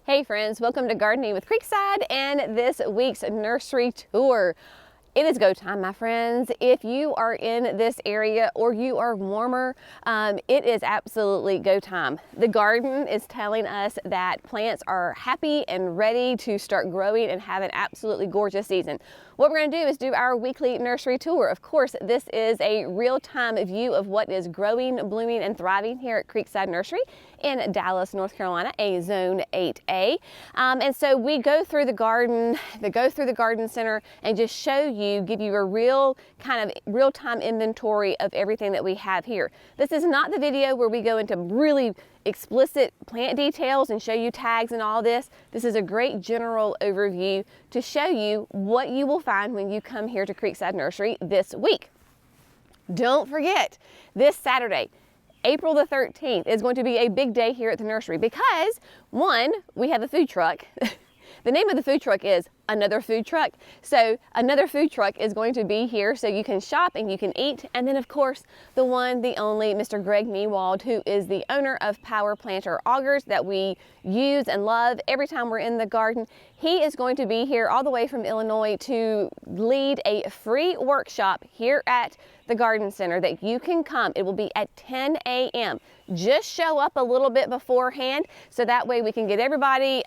Hey friends, welcome to Gardening with Creekside and this week's nursery tour. It is go time, my friends. If you are in this area or you are warmer, it is absolutely go time. The garden is telling us that plants are happy and ready to start growing and have an absolutely gorgeous season. What we're going to do is do our weekly nursery tour. Of course, this is a real-time view of what is growing, blooming, and thriving here at Creekside Nursery in Dallas, North Carolina, a Zone 8A. And so we go through the garden, center, and just show you, give you a real-time inventory of everything that we have here. This is not the video where we go into really explicit plant details and show you tags and all this. This is a great general overview to show you what you will find when you come here to Creekside Nursery this week. Don't forget, this Saturday, April the 13th, is going to be a big day here at the nursery because, one, we have a food truck. The name of the food truck is Another Food Truck. So Another Food Truck is going to be here so you can shop and you can eat. And then of course, the one, the only Mr. Greg Mewald, who is the owner of Power Planter Augers that we use and love every time we're in the garden. He is going to be here all the way from Illinois to lead a free workshop here at the garden center that you can come. It will be at 10 a.m. Just show up a little bit beforehand so that way we can get everybody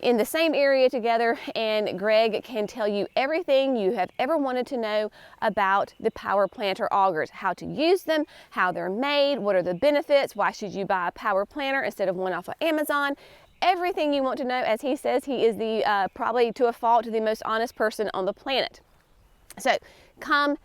in the same area together, and Greg can tell you everything you have ever wanted to know about the Power Planter Augers, how to use them, how they're made, what are the benefits, why should you buy a power planter instead of one off of Amazon. Everything you want to know. As he says, he is the probably to a fault the most honest person on the planet. So come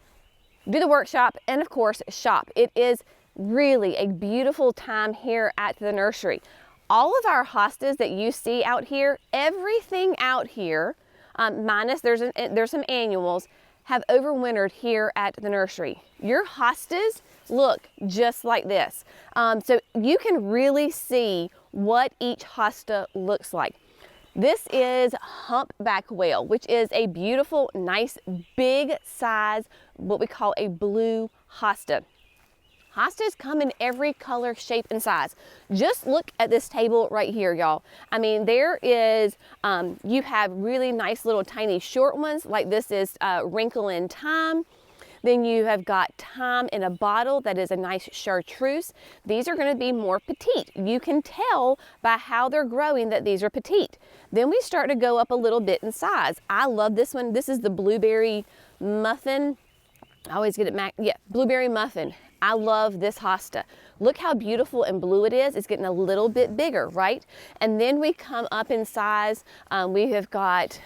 do the workshop and of course shop. It is really a beautiful time here at the nursery. All of our hostas that you see out here, everything out here, minus there's some annuals, have overwintered here at the nursery. Your hostas look just like this. So you can really see what each hosta looks like. This is humpback whale, which is a beautiful, nice, big size, what we call a blue hosta. Hostas come in every color, shape, and size. Just look at this table right here, y'all. I mean, there is, you have really nice little tiny short ones, like this is Wrinkle in Time. Then you have got Time in a Bottle, that is a nice chartreuse. These are gonna be more petite. You can tell by how they're growing that these are petite. Then we start to go up a little bit in size. I love this one. This is the Blueberry Muffin. I always get it, Blueberry Muffin. I love this hosta. Look how beautiful and blue it is. It's getting a little bit bigger, right? And then we come up in size. We have got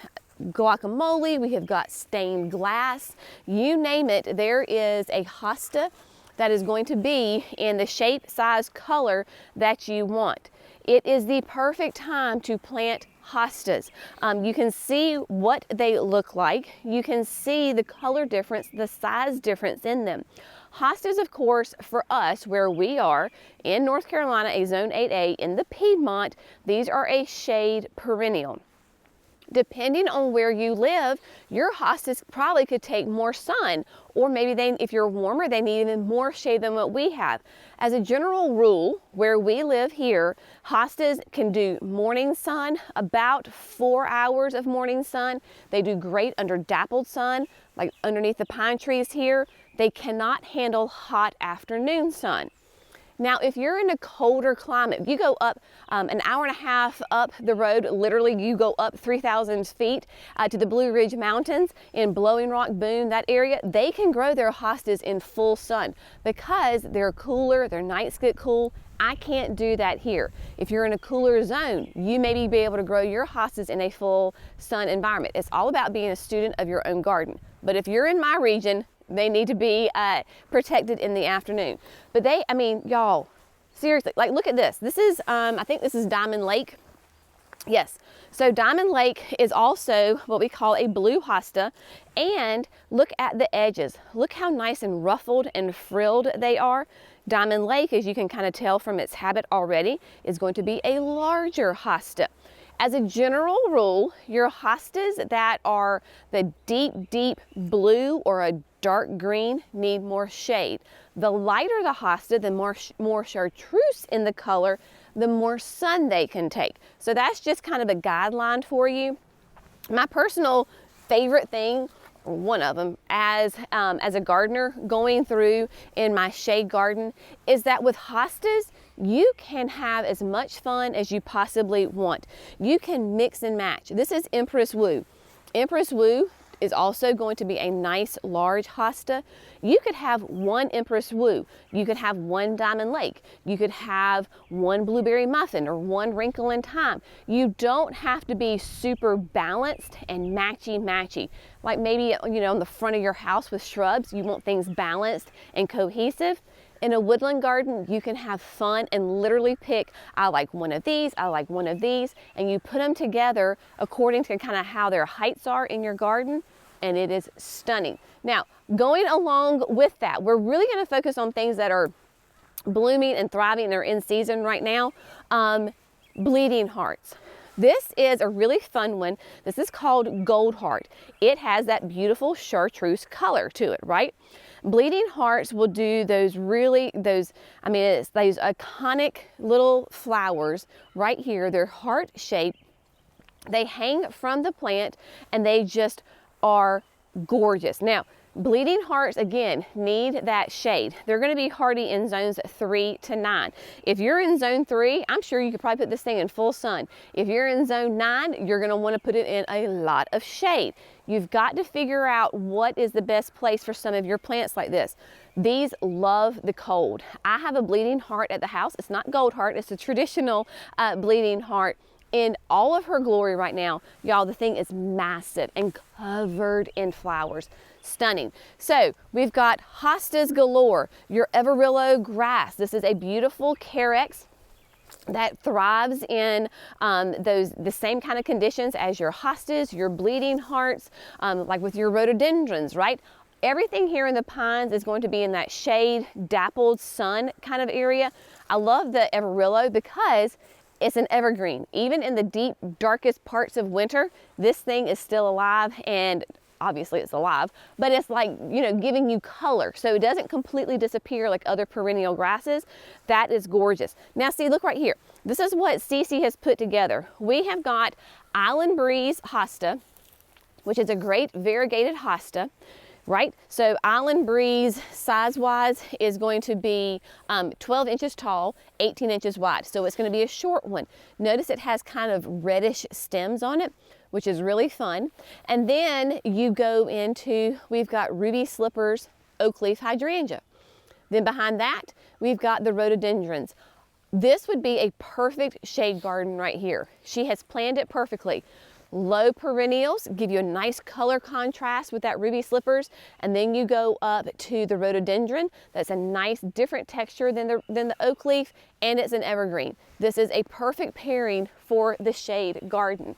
guacamole, we have got stained glass, you name it. There is a hosta that is going to be in the shape, size, color that you want. It is the perfect time to plant hostas. You can see what they look like. You can see the color difference, the size difference in them. Hostas, of course, for us, where we are in North Carolina, a Zone 8A in the Piedmont, these are a shade perennial. Depending on where you live, your hostas probably could take more sun, or maybe if you're warmer, they need even more shade than what we have. As a general rule, where we live here, hostas can do morning sun, about 4 hours of morning sun. They do great under dappled sun, like underneath the pine trees here. They cannot handle hot afternoon sun. Now, if you're in a colder climate, you go up an hour and a half up the road, literally you go up 3,000 feet to the Blue Ridge Mountains in Blowing Rock, Boone, that area, they can grow their hostas in full sun because they're cooler, their nights get cool. I can't do that here. If you're in a cooler zone, you may be able to grow your hostas in a full sun environment. It's all about being a student of your own garden. But if you're in my region, they need to be protected in the afternoon. But I mean, y'all, seriously, like look at this. This is, I think this is Diamond Lake. Yes, so Diamond Lake is also what we call a blue hosta. And look at the edges. Look how nice and ruffled and frilled they are. Diamond Lake, as you can kind of tell from its habit already, is going to be a larger hosta. As a general rule, your hostas that are the deep, deep blue or a dark green need more shade. The lighter the hosta, the more chartreuse in the color, the more sun they can take. So that's just kind of a guideline for you. My personal favorite thing, or one of them, as a gardener going through in my shade garden, is that with hostas, you can have as much fun as you possibly want. You can mix and match. This is Empress Wu. Empress Wu is also going to be a nice large hosta. You could have one Empress Wu. You could have one Diamond Lake. You could have one Blueberry Muffin or one Wrinkle in Time. You don't have to be super balanced and matchy-matchy. Like maybe, you know, on the front of your house with shrubs, you want things balanced and cohesive. In a woodland garden, you can have fun and literally pick, I like one of these, I like one of these, and you put them together according to kind of how their heights are in your garden, and it is stunning. Now, going along with that, we're really going to focus on things that are blooming and thriving and are in season right now. Bleeding hearts. This is a really fun one. This is called Gold Heart. It has that beautiful chartreuse color to it, right? Bleeding hearts will do those it's those iconic little flowers right here. They're heart shaped. They hang from the plant and they just are gorgeous. Now, bleeding hearts, again, need that shade. They're going to be hardy in zones 3 to 9. If you're in zone 3, I'm sure you could probably put this thing in full sun. If you're in zone 9, you're going to want to put it in a lot of shade. You've got to figure out what is the best place for some of your plants like this. These love the cold. I have a bleeding heart at the house. It's not gold heart. It's a traditional bleeding heart in all of her glory right now. Y'all, the thing is massive and covered in flowers. Stunning. So we've got Hostas Galore, your Everillo grass. This is a beautiful Carex that thrives in the same kind of conditions as your hostas, your bleeding hearts, like with your rhododendrons, right? Everything here in the pines is going to be in that shade, dappled sun kind of area. I love the Everillo because it's an evergreen. Even in the deep, darkest parts of winter, this thing is still alive, and obviously it's alive, but it's like, you know, giving you color. So it doesn't completely disappear like other perennial grasses. That is gorgeous. Now see, look right here. This is what Cece has put together. We have got Island Breeze Hosta, which is a great variegated hosta, right? So Island Breeze size-wise is going to be 12 inches tall, 18 inches wide. So it's going to be a short one. Notice it has kind of reddish stems on it, which is really fun. And then you go into, we've got Ruby Slippers Oak Leaf Hydrangea. Then behind that, we've got the rhododendrons. This would be a perfect shade garden right here. She has planned it perfectly. Low perennials give you a nice color contrast with that Ruby Slippers, and then you go up to the rhododendron. That's a nice different texture than the oak leaf, and it's an evergreen. This is a perfect pairing for the shade garden.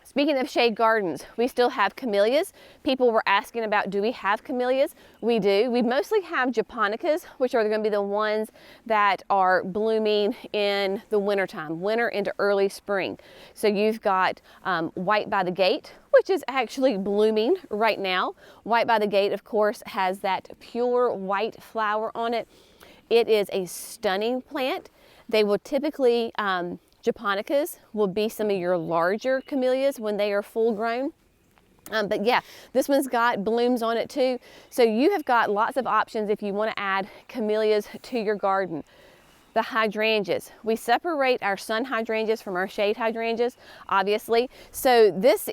Speaking of shade gardens, we still have camellias. People were asking about, do we have camellias? We do. We mostly have japonicas, which are going to be the ones that are blooming in the wintertime, winter into early spring. So you've got White by the Gate, which is actually blooming right now. White by the Gate, of course, has that pure white flower on it. It is a stunning plant. They will typically, japonicas will be some of your larger camellias when they are full grown. But yeah, this one's got blooms on it too. So you have got lots of options if you want to add camellias to your garden. The hydrangeas. We separate our sun hydrangeas from our shade hydrangeas, obviously. So this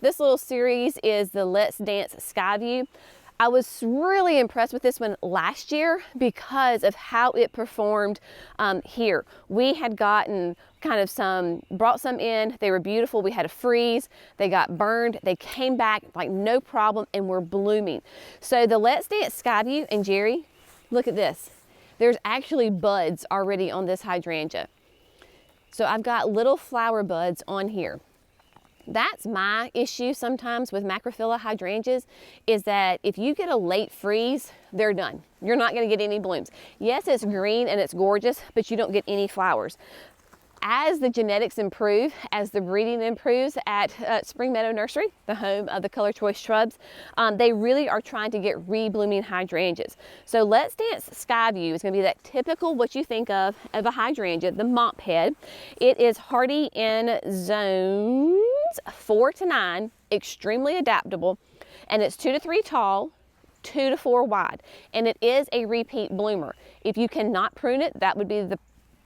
little series is the Let's Dance Skyview. I was really impressed with this one last year because of how it performed here. We had gotten brought some in. They were beautiful. We had a freeze. They got burned. They came back like no problem and were blooming. So the Let's Dance Skyview, and Jerry, look at this. There's actually buds already on this hydrangea. So I've got little flower buds on here. That's my issue sometimes with macrophylla hydrangeas, is that if you get a late freeze, they're done. You're not going to get any blooms. Yes, it's green and it's gorgeous, but you don't get any flowers. as the genetics improve, as the breeding improves at Spring Meadow Nursery, the home of the Color Choice Shrubs, they really are trying to get re-blooming hydrangeas. So Let's Dance Skyview is going to be that typical what you think of a hydrangea, the mop head. It is hardy in zones 4 to 9, extremely adaptable, and it's 2 to 3 tall, 2 to 4 wide, and it is a repeat bloomer. If you cannot prune it, that would be the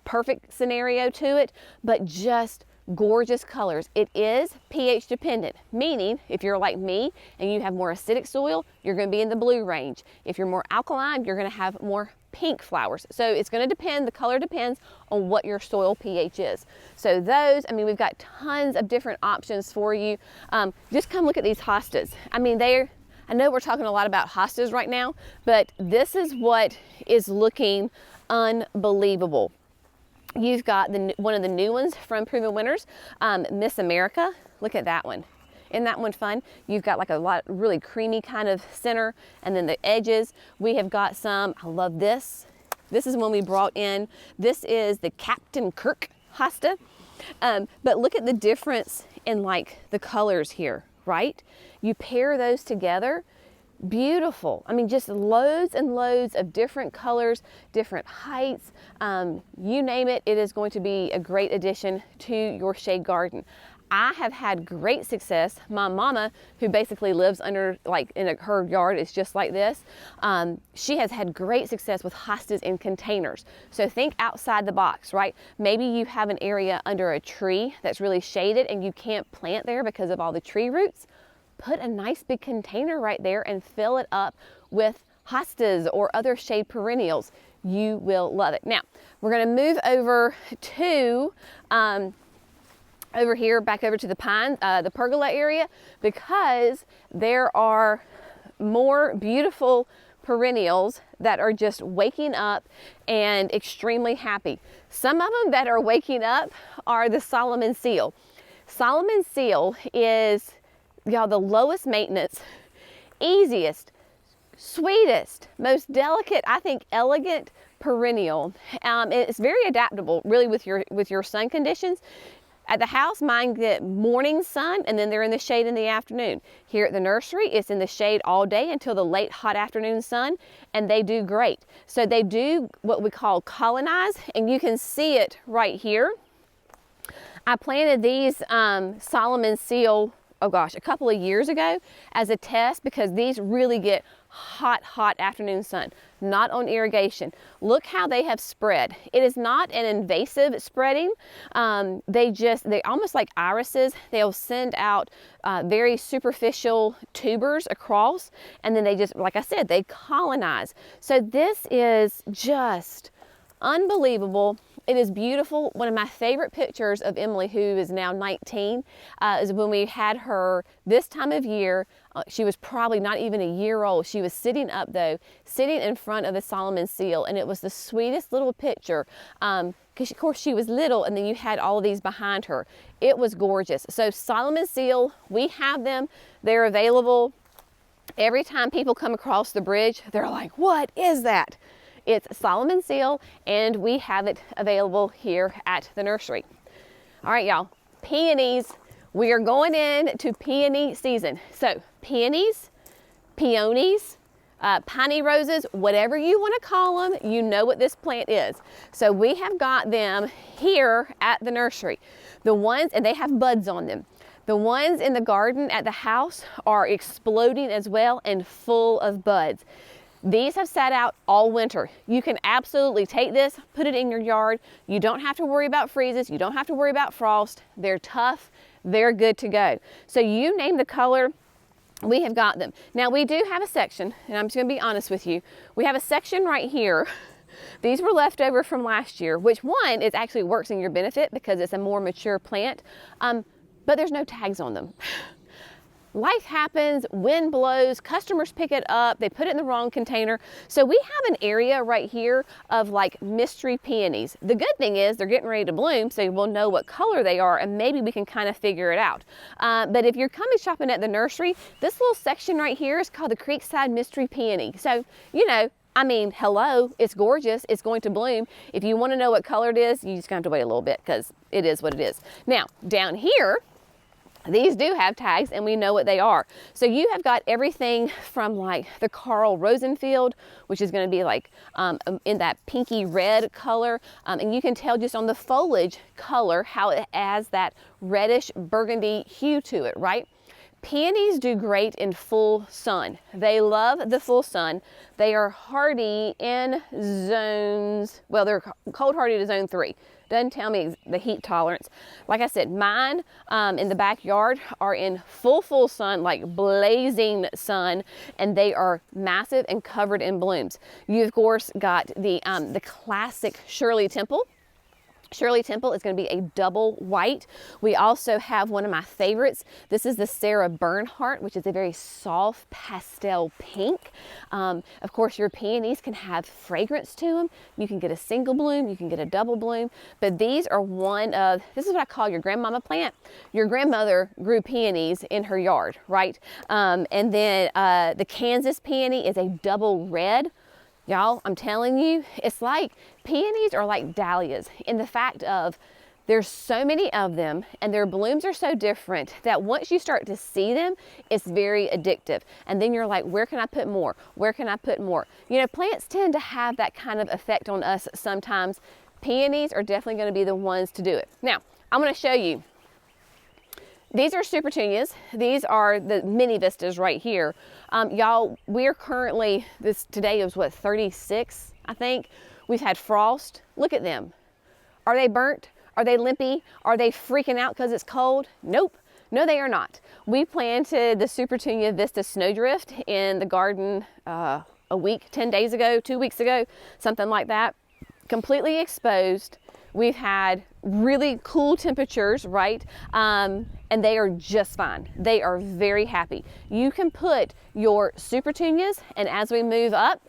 perfect scenario to it, but just gorgeous colors. It is pH dependent, meaning if you're like me and you have more acidic soil, you're going to be in the blue range. If you're more alkaline, you're going to have more pink flowers. So it's going to depend, the color depends on what your soil pH is. So those, I mean, we've got tons of different options for you. Just come look at these hostas. I mean, I know we're talking a lot about hostas right now, but this is what is looking unbelievable. You've got one of the new ones from Proven Winners, Miss America. Look at that one. Isn't that one fun? You've got like a lot really creamy kind of center, and then the edges. We have got some, I love this. This is one we brought in. This is the Captain Kirk hosta. But look at the difference in like the colors here, right? You pair those together, beautiful. I mean, just loads and loads of different colors, different heights, you name it, it is going to be a great addition to your shade garden. I have had great success. My mama, who basically lives under, like her yard is just like this, she has had great success with hostas in containers. So think outside the box, right? Maybe you have an area under a tree that's really shaded and you can't plant there because of all the tree roots. Put a nice big container right there and fill it up with hostas or other shade perennials. You will love it. Now, we're going to move over to over here, back over to the pine, the pergola area, because there are more beautiful perennials that are just waking up and extremely happy. Some of them that are waking up are the Solomon seal. Solomon seal is, y'all, the lowest maintenance, easiest, sweetest, most delicate, I think elegant perennial. It's very adaptable really with your sun conditions. At the house, mine get morning sun and then they're in the shade in the afternoon. Here at the nursery, it's in the shade all day until the late hot afternoon sun, and they do great. So they do what we call colonize, and you can see it right here. I planted these Solomon seal, oh gosh, a couple of years ago as a test because these really get hot afternoon sun, not on irrigation. Look how they have spread. It is not an invasive spreading. They almost like irises. They'll send out very superficial tubers across, and then they just, like I said, they colonize. So this is just unbelievable. It is beautiful. One of my favorite pictures of Emily, who is now 19, is when we had her this time of year. She was probably not even a year old. She was sitting up though, sitting in front of the Solomon seal, and it was the sweetest little picture. Because of course she was little, and then you had all of these behind her. It was gorgeous. So Solomon seal, we have them. They're available. Every time people come across the bridge, they're like, what is that? It's Solomon seal, and we have it available here at the nursery. All right, y'all, peonies. We are going into peony season. So peonies, peonies, piney roses, whatever you want to call them, you know what this plant is. So we have got them here at the nursery. The ones, and they have buds on them. The ones in the garden at the house are exploding as well and full of buds. These have sat out all winter. You can absolutely take this, put it in your yard. You don't have to worry about freezes. You don't have to worry about frost. They're tough. They're good to go. So you name the color, we have got them. Now we do have a section, and I'm just gonna be honest with you. We have a section right here. These were left over from last year, which one is actually works in your benefit because it's a more mature plant, but there's no tags on them. Life happens, wind blows, customers pick it up, they put it in the wrong container. So we have an area right here of like mystery peonies. The good thing is they're getting ready to bloom, so we'll know what color they are, and maybe we can kind of figure it out. But if you're coming shopping at the nursery, this little section right here is called the Creekside Mystery Peony. So, you know, I mean, hello, it's gorgeous. It's going to bloom. If you want to know what color it is, you just have to wait a little bit because it is what it is. Now, down here, these do have tags and we know what they are. So you have got everything from like the Carl Rosenfield, which is going to be like in that pinky red color. And you can tell just on the foliage color how it has that reddish burgundy hue to it, right? Peonies do great in full sun. They love the full sun. They are hardy in zones, well, they're cold hardy to zone 3. Doesn't tell me the heat tolerance. Like I said, mine in the backyard are in full sun, like blazing sun, and they are massive and covered in blooms. You of course got the classic Shirley Temple. Shirley Temple is going to be a double white. We also have one of my favorites. This is the Sarah Bernhardt, which is a very soft pastel pink. Of course, your peonies can have fragrance to them. You can get a single bloom, you can get a double bloom, but these are this is what I call your grandmama plant. Your grandmother grew peonies in her yard, right? And then the Kansas peony is a double red. Y'all, I'm telling you, it's like peonies are like dahlias in the fact of there's so many of them and their blooms are so different that once you start to see them, it's very addictive. And then you're like, where can I put more? Where can I put more? You know, plants tend to have that kind of effect on us sometimes. Peonies are definitely going to be the ones to do it. Now, I'm going to show you. These are super petunias. These are the mini vistas right here. Y'all, we're currently, today is what, 36, I think. We've had frost. Look at them. Are they burnt? Are they limpy? Are they freaking out because it's cold? Nope. No, they are not. We planted the Super Petunia Vista Snowdrift in the garden a week, 10 days ago, 2 weeks ago, something like that. Completely exposed. We've had really cool temperatures, right? And they are just fine. They are very happy. You can put your Super Petunias, and as we move up,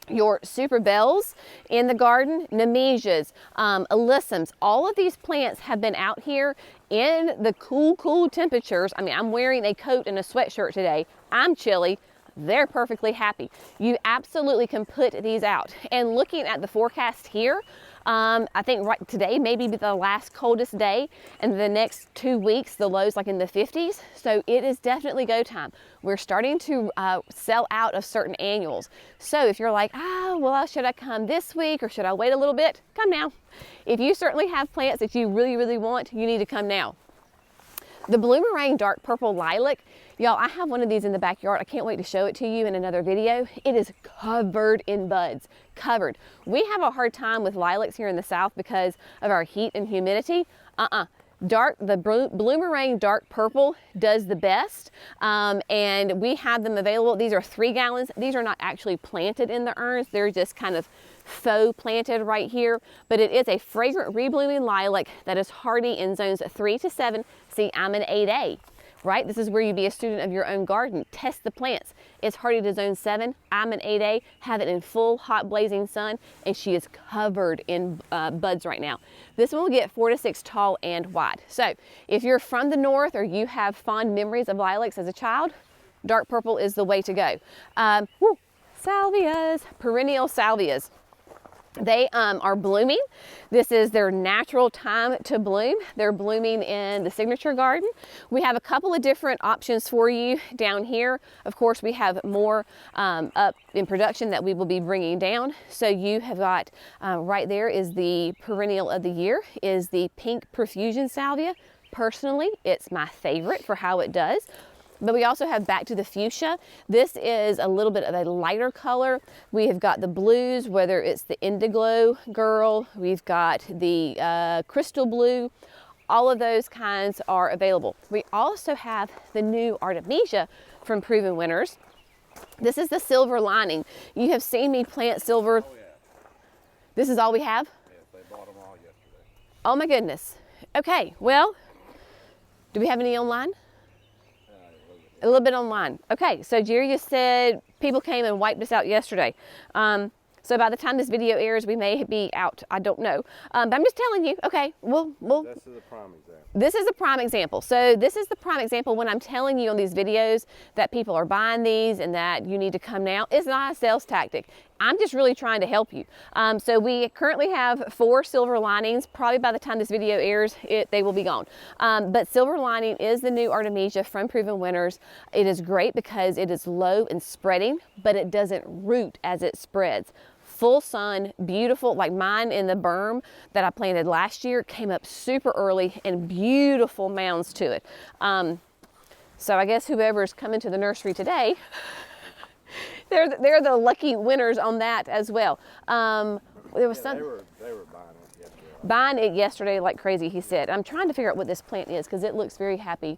your Super Bells in the garden, Nemesias, Alyssums, all of these plants have been out here in the cool temperatures. I mean, I'm wearing a coat and a sweatshirt today. I'm chilly. They're perfectly happy. You absolutely can put these out. And looking at the forecast here, I think right today may be the last coldest day, and the next 2 weeks the lows like in the 50s. So it is definitely go time. We're starting to sell out of certain annuals. So if you're like, well, should I come this week or should I wait a little bit? Come now. If you certainly have plants that you really want, you need to come now. The Bloomerang Dark Purple Lilac, y'all, I have one of these in the backyard. I can't wait to show it to you in another video. It is covered in buds, covered. We have a hard time with lilacs here in the South because of our heat and humidity. The Bloomerang Dark Purple does the best, and we have them available. These are 3 gallons. These are not actually planted in the urns. They're just kind of faux planted right here, but it is a fragrant reblooming lilac that is hardy in zones 3 to 7. See, I'm an 8A, right? This is where you be a student of your own garden. Test the plants. It's hardy to zone 7. I'm an 8A, have it in full hot blazing sun, and she is covered in buds right now. This one will get 4 to 6 tall and wide. So if you're from the north or you have fond memories of lilacs as a child, dark purple is the way to go. Salvias, perennial salvias. They are blooming. This is their natural time to bloom. They're blooming in the signature garden. We have a couple of different options for you down here. Of course, we have more up in production that we will be bringing down. So you have got right there is the perennial of the year, is the pink Profusion Salvia. Personally, it's my favorite for how it does. But we also have Back to the Fuchsia. This is a little bit of a lighter color. We have got the blues, whether it's the Indiglo Girl, we've got the Crystal Blue. All of those kinds are available. We also have the new Artemisia from Proven Winners. This is the Silver Lining. You have seen me plant silver. Oh, yeah. This is all we have? Yes, they bought them all yesterday. Oh my goodness. Okay, well, do we have any online? A little bit online. Okay, so Jerry just said people came and wiped us out yesterday. So by the time this video airs, we may be out. I don't know. But I'm just telling you, okay, we'll This is a prime example. This is a prime example. So this is the prime example when I'm telling you on these videos that people are buying these and that you need to come now. It's not a sales tactic. I'm just really trying to help you. So we currently have 4 silver linings. Probably by the time this video airs, they will be gone. But silver lining is the new Artemisia from Proven Winners. It is great because it is low and spreading, but it doesn't root as it spreads. Full sun, beautiful, like mine in the berm that I planted last year came up super early and beautiful mounds to it. So I guess whoever's coming to the nursery today, they're the lucky winners on that as well. There was some. They were buying it yesterday. Buying it yesterday like crazy, he said. I'm trying to figure out what this plant is because it looks very happy.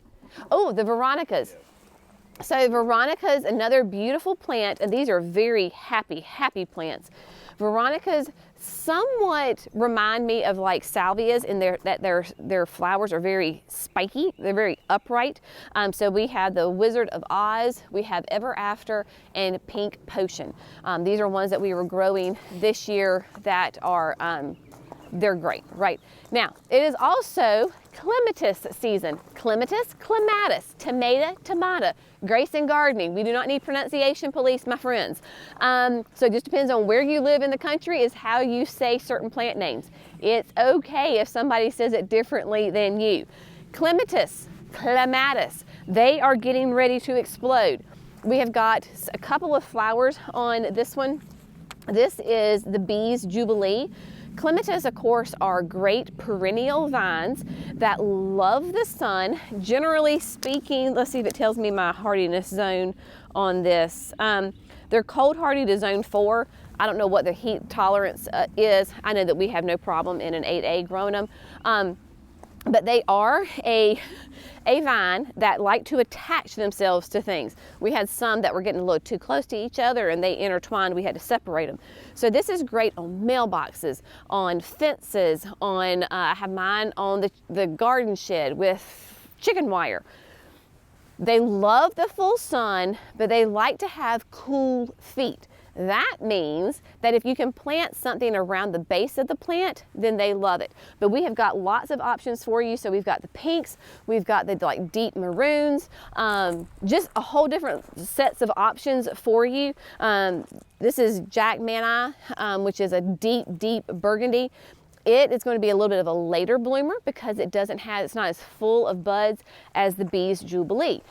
Oh, the Veronicas. Yes. So Veronicas, another beautiful plant, and these are very happy plants. Veronicas somewhat remind me of like Salvias in their flowers are very spiky. They're very upright. So we have the Wizard of Oz, we have Ever After, and Pink Potion. These are ones that we were growing this year that are, they're great, right? Now, it is also Clematis season. Clematis, Clematis, tomato, Grace and gardening. We do not need pronunciation police, my friends. So it just depends on where you live in the country is how you say certain plant names. It's okay if somebody says it differently than you. Clematis, Clematis, they are getting ready to explode. We have got a couple of flowers on this one. This is the Bee's Jubilee. Clematis, of course, are great perennial vines that love the sun. Generally speaking, let's see if it tells me my hardiness zone on this. They're cold hardy to zone 4. I don't know what the heat tolerance is. I know that we have no problem in an 8A growing them. But they are a vine that like to attach themselves to things. We had some that were getting a little too close to each other and they intertwined. We had to separate them. So this is great on mailboxes, on fences, on, I have mine on the garden shed with chicken wire. They love the full sun, but they like to have cool feet. That means that if you can plant something around the base of the plant, then they love it. But we have got lots of options for you. So we've got the pinks, we've got the like deep maroons, just a whole different sets of options for you. This is Jack Mani, which is a deep burgundy. It is going to be a little bit of a later bloomer because it's not as full of buds as the Bee's Jubilee.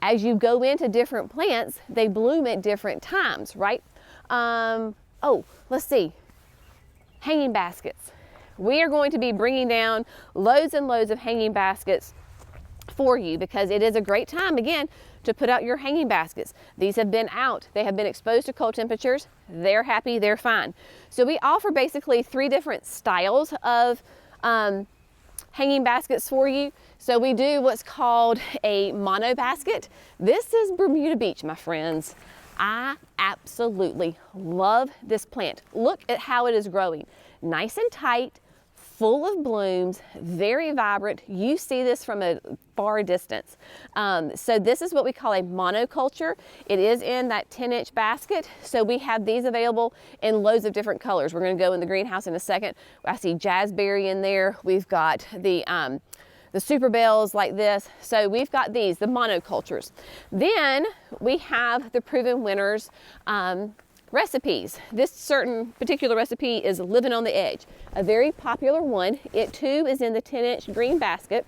As you go into different plants, they bloom at different times, right? Oh, let's see. Hanging baskets. We are going to be bringing down loads and loads of hanging baskets for you because it is a great time, again, to put out your hanging baskets. These have been out. They have been exposed to cold temperatures. They're happy. They're fine. So we offer basically 3 different styles of hanging baskets for you. So we do what's called a mono basket. This is Bermuda Beach, my friends. I absolutely love this plant. Look at how it is growing. Nice and tight, full of blooms, very vibrant. You see this from a far distance. So this is what we call a monoculture. It is in that 10-inch basket. So we have these available in loads of different colors. We're gonna go in the greenhouse in a second. I see jazzberry in there. We've got the super bells like this. So we've got these, the monocultures. Then we have the Proven Winners recipes. This certain particular recipe is Living on the Edge, a very popular one. It too is in the 10-inch green basket.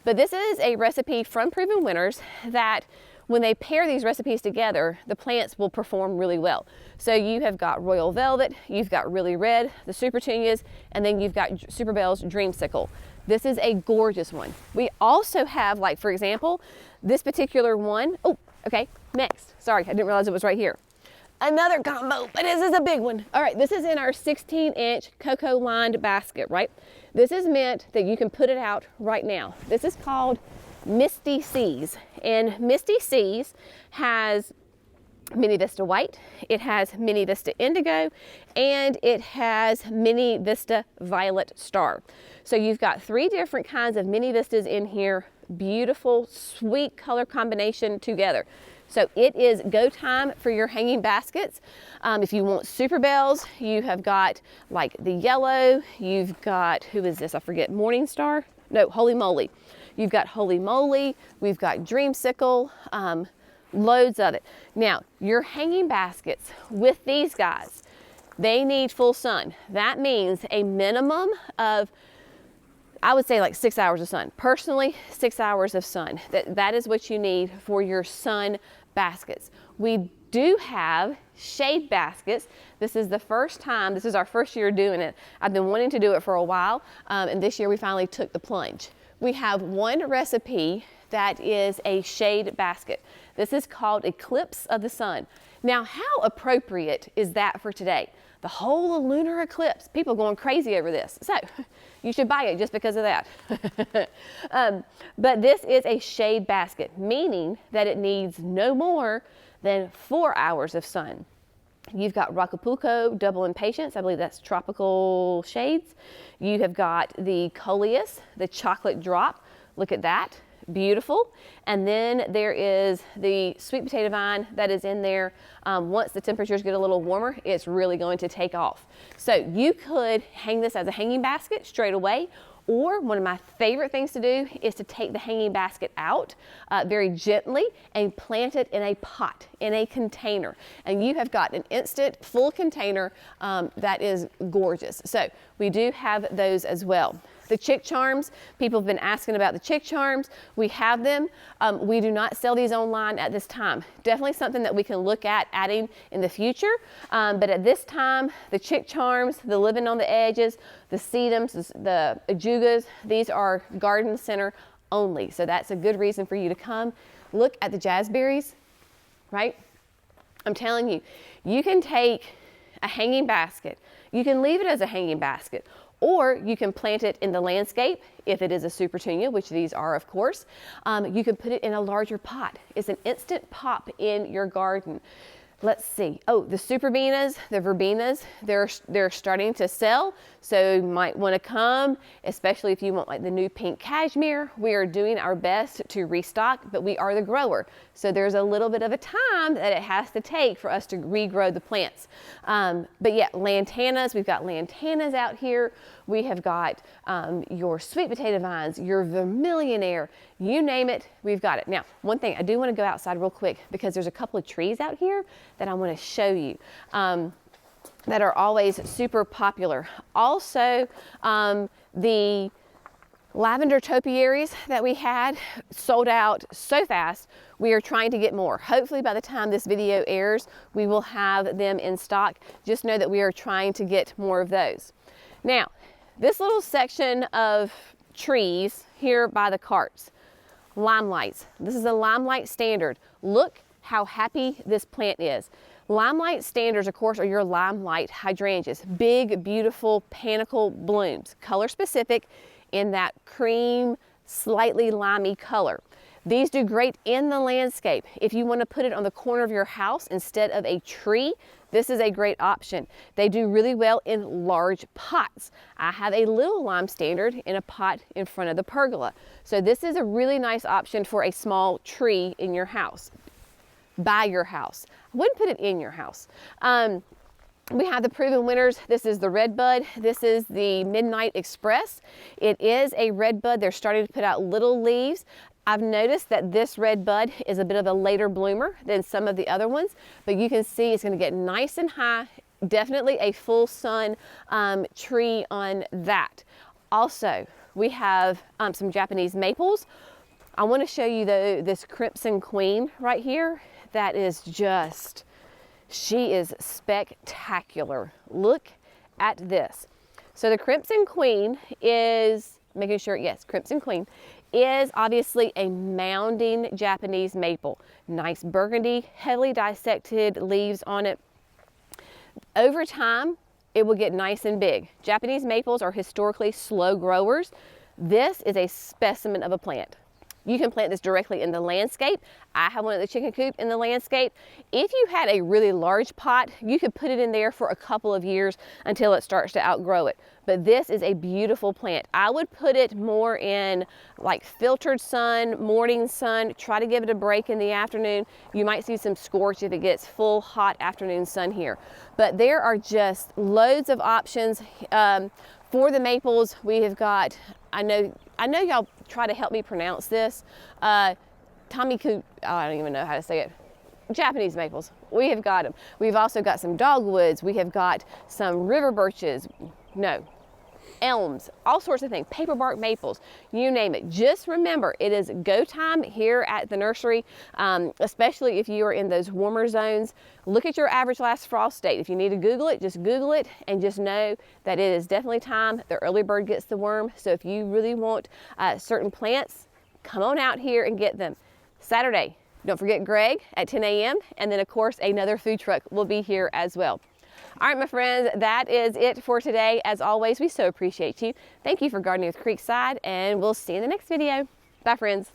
But this is a recipe from Proven Winners that when they pair these recipes together, the plants will perform really well. So you have got Royal Velvet, you've got Really Red, the Super Petunias, and then you've got Super Bell's Dreamsicle. This is a gorgeous one. We also have, like, for example, this particular one. Oh, okay, next. Sorry, I didn't realize it was right here. Another combo, but this is a big one. All right, this is in our 16-inch cocoa lined basket, right? This is meant that you can put it out right now. This is called Misty Seas, and Misty Seas has Mini Vista White, it has Mini Vista Indigo, and it has Mini Vista Violet Star. So you've got 3 different kinds of Mini Vistas in here. Beautiful, sweet color combination together. So it is go time for your hanging baskets. If you want super bells, you have got like the yellow, you've got, who is this? I forget, Morning Star? No, Holy Moly. You've got Holy Moly, we've got Dreamsicle, Loads of it. Now, your hanging baskets with these guys, they need full sun. That means a minimum of, I would say, like 6 hours of sun. Personally, 6 hours of sun. That is what you need for your sun baskets. We do have shade baskets. This is the first time, this is our first year doing it. I've been wanting to do it for a while, and this year we finally took the plunge. We have one recipe that is a shade basket. This is called Eclipse of the Sun. Now, how appropriate is that for today? The whole lunar eclipse, people going crazy over this. So you should buy it just because of that. But this is a shade basket, meaning that it needs no more than 4 hours of sun. You've got Rocapuco, Double Impatience, I believe that's tropical shades. You have got the Coleus, the chocolate drop. Look at that, beautiful. And then there is the sweet potato vine that is in there. Once the temperatures get a little warmer, it's really going to take off. So you could hang this as a hanging basket straight away, or one of my favorite things to do is to take the hanging basket out very gently and plant it in a pot, in a container. And you have got an instant full container that is gorgeous. So we do have those as well. The chick charms, people have been asking about the chick charms. We have them. We do not sell these online at this time. Definitely something that we can look at adding in the future. But at this time, the chick charms, the living on the edges, the sedums, the ajugas, these are garden center only. So that's a good reason for you to come. Look at the jazzberries, right? I'm telling you, you can take a hanging basket. You can leave it as a hanging basket, or you can plant it in the landscape if it is a supertunia, which these are, of course. You can put it in a larger pot. It's an instant pop in your garden. Let's see. Oh, the superbenas, the verbenas, they're starting to sell. So you might want to come, especially if you want like the new pink cashmere. We are doing our best to restock, but we are the grower. So there's a little bit of a time that it has to take for us to regrow the plants. But yeah, lantanas, we've got lantanas out here. We have got your sweet potato vines, your vermillionaire, you name it, we've got it. Now, one thing, I do want to go outside real quick because there's a couple of trees out here that I want to show you that are always super popular. Also, the lavender topiaries that we had sold out so fast. We are trying to get more. Hopefully by the time this video airs, we will have them in stock. Just know that we are trying to get more of those. Now, this little section of trees here by the carts, limelights. This is a limelight standard. Look how happy this plant is. Limelight standards, of course, are your limelight hydrangeas. Big, beautiful panicle blooms, color specific in that cream, slightly limey color. These do great in the landscape. If you want to put it on the corner of your house instead of a tree, this is a great option. They do really well in large pots. I have a little lime standard in a pot in front of the pergola. So this is a really nice option for a small tree in your house, by your house. I wouldn't put it in your house. We have the proven winners. This is the red bud. This is the Midnight Express. It is a red bud. They're starting to put out little leaves. I've noticed that this red bud is a bit of a later bloomer than some of the other ones, but you can see it's going to get nice and high. Definitely a full sun tree on that. Also, we have some Japanese maples. I want to show you this Crimson Queen right here. That is just, she is spectacular. Look at this. So the Crimson Queen is, making sure, yes, Crimson Queen is obviously a mounding Japanese maple. Nice burgundy, heavily dissected leaves on it. Over time, it will get nice and big. Japanese maples are historically slow growers. This is a specimen of a plant. You can plant this directly in the landscape. I have one at the chicken coop in the landscape. If you had a really large pot, you could put it in there for a couple of years until it starts to outgrow it. But this is a beautiful plant. I would put it more in like filtered sun, morning sun. Try to give it a break in the afternoon. You might see some scorch if it gets full hot afternoon sun here. But there are just loads of options. For the maples, we have got, I know y'all try to help me pronounce this. I don't even know how to say it. Japanese maples. We have got them. We've also got some dogwoods. We have got some river birches. No, elms, all sorts of things, paperbark maples, you name it. Just remember, it is go time here at the nursery, especially if you are in those warmer zones. Look at your average last frost date. If you need to Google it, just Google it and just know that it is definitely time. The early bird gets the worm. So if you really want certain plants, come on out here and get them. Saturday, don't forget Greg at 10 a.m. And then of course, another food truck will be here as well. All right, my friends, that is it for today. As always, we so appreciate you. Thank you for gardening with Creekside, and we'll see you in the next video. Bye, friends.